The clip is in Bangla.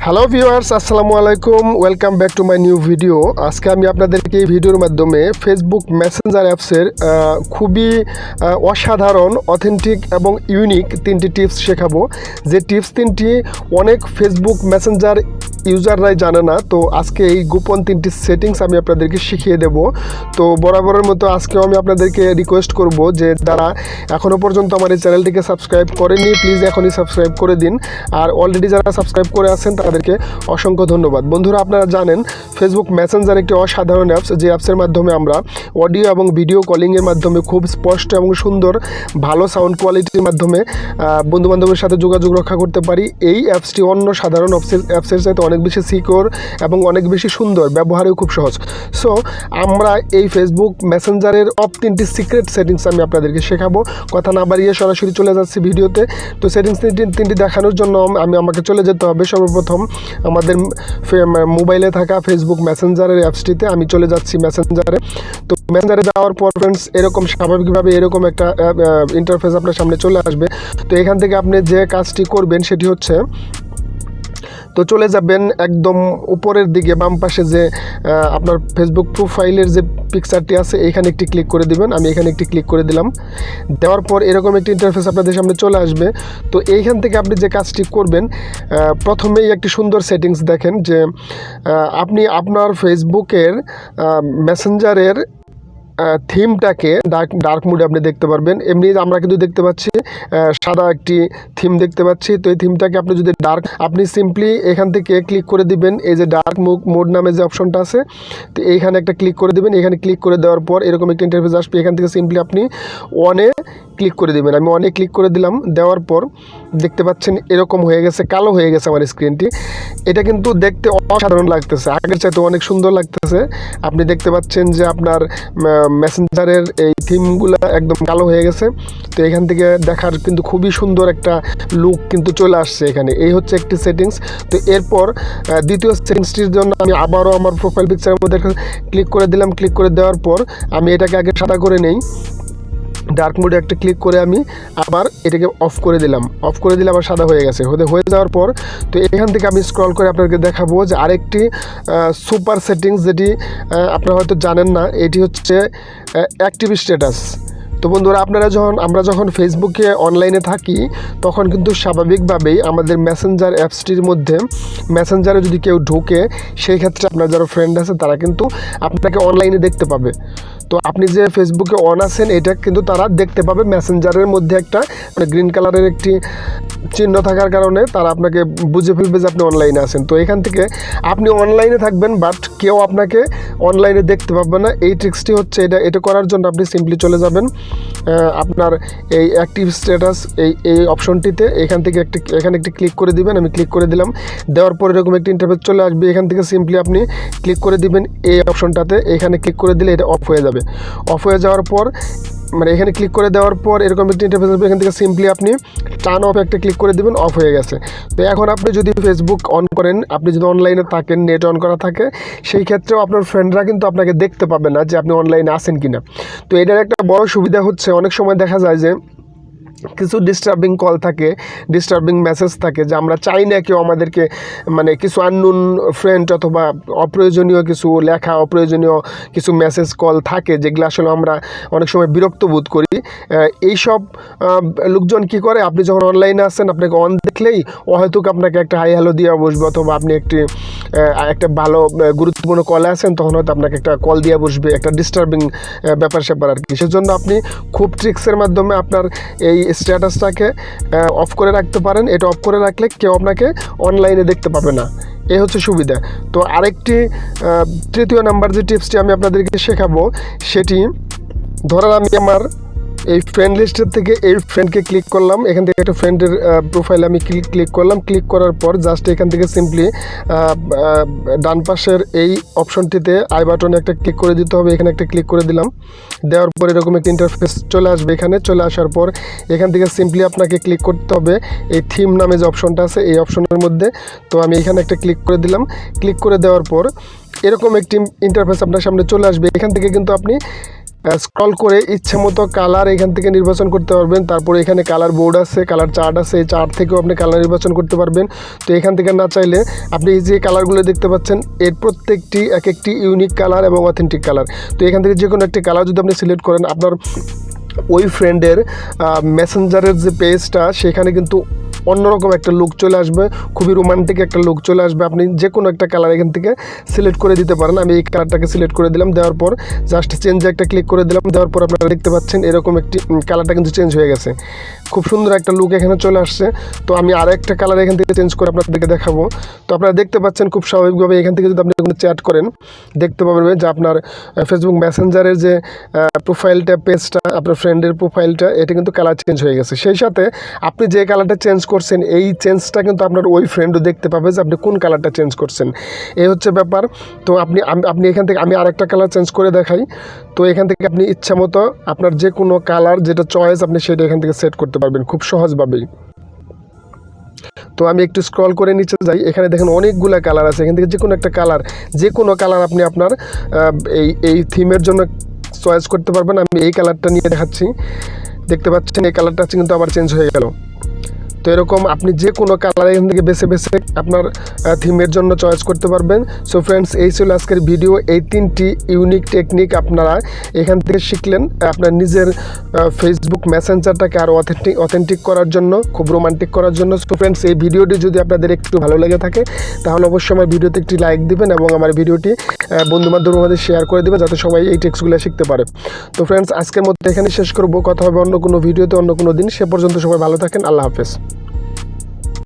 হ্যালো ভিউয়ার্স, আসসালামু আলাইকুম। Welcome back to my new video. আজকে আমি আপনাদেরকে এই ভিডিওর মাধ্যমে ফেসবুক মেসেঞ্জার অ্যাপসের খুবই অসাধারণ, অথেন্টিক এবং ইউনিক তিনটি টিপস শেখাবো। যে টিপস তিনটি অনেক ফেসবুক মেসেঞ্জার ইউজাররাই জানে না। তো আজকে এই গোপন তিনটি সেটিংস আমি আপনাদেরকে শিখিয়ে দেব। তো বরাবরের মতো আজকেও আমি আপনাদেরকে রিকোয়েস্ট করব যে যারা এখনও পর্যন্ত আমার এই চ্যানেলটিকে সাবস্ক্রাইব করেনি, প্লিজ এখনই সাবস্ক্রাইব করে দিন। আর অলরেডি যারা সাবস্ক্রাইব করে আছেন তাদেরকে অসংখ্য ধন্যবাদ। বন্ধুরা, আপনারা জানেন ফেসবুক মেসেঞ্জার একটি অসাধারণ অ্যাপস, যে অ্যাপসের মাধ্যমে আমরা অডিও এবং ভিডিও কলিংয়ের মাধ্যমে খুব স্পষ্ট এবং সুন্দর ভালো সাউন্ড কোয়ালিটির মাধ্যমে বন্ধুবান্ধবের সাথে যোগাযোগ রক্ষা করতে পারি। এই অ্যাপসটি অন্য সাধারণ অ্যাপসের চাইতে অনেক বেশি সিকিউর এবং অনেক বেশি সুন্দর, ব্যবহারেও খুব সহজ। সো আমরা এই ফেসবুক মেসেঞ্জারের তিনটি সিক্রেট সেটিংস আমি আপনাদেরকে শেখাবো। কথা না বাড়িয়ে সরাসরি চলে যাচ্ছি ভিডিওতে। তো সেটিংস তিনটি দেখানোর জন্য আমাকে চলে যেতে হবে সর্বপ্রথম আমাদের মোবাইলে থাকা ফেসবুক মেসেঞ্জারের অ্যাপসটিতে। আমি চলে যাচ্ছি মেসেঞ্জারে। তো মেসেঞ্জারে যাওয়ার পর ফ্রেন্ডস এরকম স্বাভাবিকভাবে এরকম একটা ইন্টারফেস আপনার সামনে চলে আসবে। তো এখান থেকে আপনি যে কাজটি করবেন সেটি হচ্ছে, তো চলে যাবেন একদম উপরের দিকে বাম পাশে যে আপনার ফেসবুক প্রোফাইলের যে পিকচারটি আছে এখানে একটি ক্লিক করে দিবেন। আমি এখানে একটি ক্লিক করে দিলাম। দেওয়ার পর এরকম একটি ইন্টারফেস আপনাদের সামনে চলে আসবে। তো এইখান থেকে আপনি যে কাজটি করবেন, প্রথমেই একটি সুন্দর সেটিংস দেখেন যে আপনি আপনার ফেসবুকের মেসেঞ্জারের থিমটাকে ডার্ক মোডে আপনি দেখতে পারবেন। এমনি আমরা কিন্তু দেখতে পাচ্ছি সাদা একটি থিম দেখতে পাচ্ছি। তো এই থিমটাকে আপনি যদি আপনি সিম্পলি এখান থেকে ক্লিক করে দিবেন। এই যে ডার্ক মোড নামে যে অপশনটা আছে, তো এইখানে একটা ক্লিক করে দিবেন। এখানে ক্লিক করে দেওয়ার পর এরকম একটা ইন্টারফেস আসবে। এখান থেকে সিম্পলি আপনি অনে ক্লিক করে দিবেন। আমি অনে ক্লিক করে দিলাম। দেওয়ার পর দেখতে পাচ্ছেন এরকম হয়ে গেছে, কালো হয়ে গেছে আমার স্ক্রিনটি। এটা কিন্তু দেখতে অসাধারণ লাগতেছে, আগের চাইতে অনেক সুন্দর লাগতেছে। আপনি দেখতে পাচ্ছেন যে আপনার মেসেঞ্জারের এই থিমগুলো একদম কালো হয়ে গেছে। তো এখান থেকে দেখার কিন্তু খুবই সুন্দর একটা লুক কিন্তু চলে আসছে এখানে। এই হচ্ছে একটি সেটিংস। তো এরপর দ্বিতীয় সেটিংসটির জন্য আমি আবারও আমার প্রোফাইল পিকচারের মধ্যে ক্লিক করে দিলাম। ক্লিক করে দেওয়ার পর আমি এটাকে আগে সাদা করে নেই। ডার্ক মোডে একটা ক্লিক করে আমি আবার এটাকে অফ করে দিলাম। অফ করে দিলে আবার সাদা হয়ে গেছে। হয়ে যাওয়ার পর তো এখান থেকে আমি স্ক্রল করে আপনাদেরকে দেখাবো যে আরেকটি সুপার সেটিংস, যেটি আপনারা হয়তো জানেন না। এটি হচ্ছে অ্যাক্টিভ স্ট্যাটাস। তো বন্ধুরা, আমরা যখন ফেসবুকে অনলাইনে থাকি তখন কিন্তু স্বাভাবিকভাবেই আমাদের মেসেঞ্জার অ্যাপসটির মধ্যে মেসেঞ্জারে যদি কেউ ঢোকে, সেই ক্ষেত্রে আপনার যারা ফ্রেন্ড আছে তারা কিন্তু আপনাকে অনলাইনে দেখতে পাবে। তো আপনি যে ফেসবুকে অন আছেন এটা কিন্তু তারা দেখতে পাবে। মেসেঞ্জারের মধ্যে একটা গ্রিন কালারের একটি চিহ্ন থাকার কারণে তারা আপনাকে বুঝে ফেলবে যে আপনি অনলাইনে আছেন। তো এখান থেকে আপনি অনলাইনে থাকবেন বাট কেউ আপনাকে অনলাইনে দেখতে পাবে না। এই ট্রিক্সটি হচ্ছে এটা করার জন্য আপনি সিম্পলি চলে যাবেন আপনার এই অ্যাক্টিভ স্ট্যাটাস এই অপশনটিতে। এখানে একটি ক্লিক করে দিবেন। আমি ক্লিক করে দিলাম। দেওয়ার পর এরকম একটি ইন্টারফেস চলে আসবে। এখান থেকে সিম্পলি আপনি ক্লিক করে দিবেন এই অপশনটাতে। এখানে ক্লিক করে দিলে এটা অফ হয়ে যাবে। অফ হয়ে যাওয়ার পর এখানে ক্লিক করে দেওয়ার পর এরকম একটি ইন্টারফেস আসবে। এখান থেকে সিম্পলি আপনি টার্ন অফ একটা ক্লিক করে দেবেন। অফ হয়ে গেছে। তো এখন আপনি যদি ফেসবুক অন করেন, আপনি যদি অনলাইনে থাকেন, নেট অন করা থাকে, সেই ক্ষেত্রেও আপনার ফ্রেন্ডরা কিন্তু আপনাকে দেখতে পাবে না যে আপনি অনলাইনে আছেন কিনা। তো এটার একটা বড় সুবিধা হচ্ছে, অনেক সময় দেখা যায় যে কিছু ডিস্টার্বিং কল থাকে, ডিস্টার্বিং মেসেজ থাকে, যে আমরা চাই না কেউ আমাদেরকে কিছু আননোন ফ্রেন্ড অথবা অপ্রয়োজনীয় কিছু লেখা, অপ্রয়োজনীয় কিছু মেসেজ কল থাকে যেগুলো আসলে আমরা অনেক সময় বিরক্ত বোধ করি। এইসব লোকজন কি করে, আপনি যখন অনলাইনে আসছেন আপনাকে অন দেখলেই হয়তো আপনাকে একটা হাই হ্যালো দিয়ে বসবে, অথবা আপনি একটা ভালো গুরুত্বপূর্ণ কলে আছেন তখন হয়তো আপনাকে একটা কল দিয়ে বসবে, একটা ডিস্টার্বিং ব্যাপার স্যাপার আর কি। সেজন্য আপনি খুব ট্রিক্সের মাধ্যমে আপনার এই স্ট্যাটাসটাকে অফ করে রাখতে পারেন। এটা অফ করে রাখলে কেউ আপনাকে অনলাইনে দেখতে পাবে না। এই হচ্ছে সুবিধা। তো আরেকটি তৃতীয় নাম্বার যে টিপসটি আমি আপনাদেরকে শেখাবো, সেটি ধরেন আমি আমার এই ফ্রেন্ড লিস্টের থেকে এই ফ্রেন্ডকে ক্লিক করলাম। এখান থেকে একটা ফ্রেন্ডের প্রোফাইলে আমি ক্লিক করলাম। ক্লিক করার পর জাস্ট এখান থেকে সিম্পলি ডান পাশের এই অপশনটিতে আই বাটনে একটা ক্লিক করে দিতে হবে। এখানে একটা ক্লিক করে দিলাম। দেওয়ার পর এরকম একটা ইন্টারফেস চলে আসবে। এখানে চলে আসার পর এখান থেকে সিম্পলি আপনাকে ক্লিক করতে হবে এই থিম নামে যে অপশনটা আছে এই অপশনের মধ্যে। তো আমি এখানে একটা ক্লিক করে দিলাম। ক্লিক করে দেওয়ার পর এরকম একটি ইন্টারফেস আপনার সামনে চলে আসবে। এখান থেকে কিন্তু আপনি স্ক্রল করে ইচ্ছে মতো কালার এখান থেকে নির্বাচন করতে পারবেন। তারপরে এখানে কালার বোর্ড আছে, কালার চার্ট আছে, এই চার্ট থেকেও আপনি কালার নির্বাচন করতে পারবেন। তো এখান থেকে না চাইলে আপনি এই যে কালারগুলো দেখতে পাচ্ছেন এর প্রত্যেকটি এক একটি ইউনিক কালার এবং অথেন্টিক কালার। তো এখান থেকে যে কোনো একটি কালার যদি আপনি সিলেক্ট করেন, আপনার ওই ফ্রেন্ডের মেসেঞ্জারের যে পেজটা সেখানে কিন্তু অন্যরকম একটা লুক চলে আসবে, খুবই রোমান্টিক একটা লুক চলে আসবে। আপনি যে কোনো একটা কালার এখান থেকে সিলেক্ট করে দিতে পারেন। আমি এই কালারটাকে সিলেক্ট করে দিলাম, দেওয়ার পর জাস্ট চেঞ্জে একটা ক্লিক করে দিলাম, দেওয়ার পর আপনারা দেখতে পাচ্ছেন এরকম একটি কালারটা কিন্তু চেঞ্জ হয়ে গেছে, খুব সুন্দর একটা লুক এখানে চলে আসছে। তো আমি আর একটা কালার এখান থেকে চেঞ্জ করে আপনাদেরকে দেখাবো। তো আপনারা দেখতে পাচ্ছেন খুব স্বাভাবিকভাবে এখান থেকে যদি আপনি কোনো চ্যাট করেন দেখতে পাবেন যে আপনার ফেসবুক মেসেঞ্জারের যে প্রোফাইলটা, পেজটা, আপনার ফ্রেন্ডের প্রোফাইলটা, এটা কিন্তু কালার চেঞ্জ হয়ে গেছে। সেই সাথে আপনি যে কালারটা চেঞ্জ করছেন এই চেঞ্জটা কিন্তু আপনার ওই ফ্রেন্ডও দেখতে পাবে যে আপনি কোন কালারটা চেঞ্জ করছেন। এই হচ্ছে ব্যাপার। তো আপনি এখান থেকে আমি আরেকটা কালার চেঞ্জ করে দেখাই। তো এখান থেকে আপনি ইচ্ছা মতো আপনার যে কোনো কালার যেটা চয়েস আপনি সেটা এখান থেকে সেট করতে পারবেন খুব সহজভাবেই। তো আমি একটু স্ক্রল করে নিচে যাই, এখানে দেখেন অনেকগুলো কালার আছে। এখান থেকে যে কোনো একটা কালার, যে কোনো কালার আপনি আপনার এই থিমের জন্য চয়েস করতে পারবেন। আমি এই কালারটা নিয়ে দেখাচ্ছি, দেখতে পাচ্ছেন এই কালারটা কিন্তু আবার চেঞ্জ হয়ে গেল। তো এরকম আপনি যে কোনো কালার এখান থেকে বেছে বেছে আপনার থিমের জন্য চয়েস করতে পারবেন। সো ফ্রেন্ডস, এই ছিল আজকের ভিডিও। এই 3টি ইউনিক টেকনিক আপনারা এখান থেকে শিখলেন আপনার নিজের ফেসবুক মেসেঞ্জারটাকে আরও অথেন্টিক করার জন্য, খুব রোমান্টিক করার জন্য। সো ফ্রেন্ডস, এই ভিডিওটি যদি আপনাদের একটু ভালো লেগে থাকে তাহলে অবশ্যই আমার ভিডিওতে একটি লাইক দিবেন এবং আমার ভিডিওটি বন্ধুবান্ধবের মধ্যে শেয়ার করে দেবেন যাতে সবাই এই টিপসগুলো শিখতে পারে। তো ফ্রেন্ডস, আজকের মতো এখানে শেষ করব। কথা হবে অন্য কোনো ভিডিওতে অন্য কোনো দিন। সে পর্যন্ত সবাই ভালো থাকেন। আল্লাহ হাফেজ।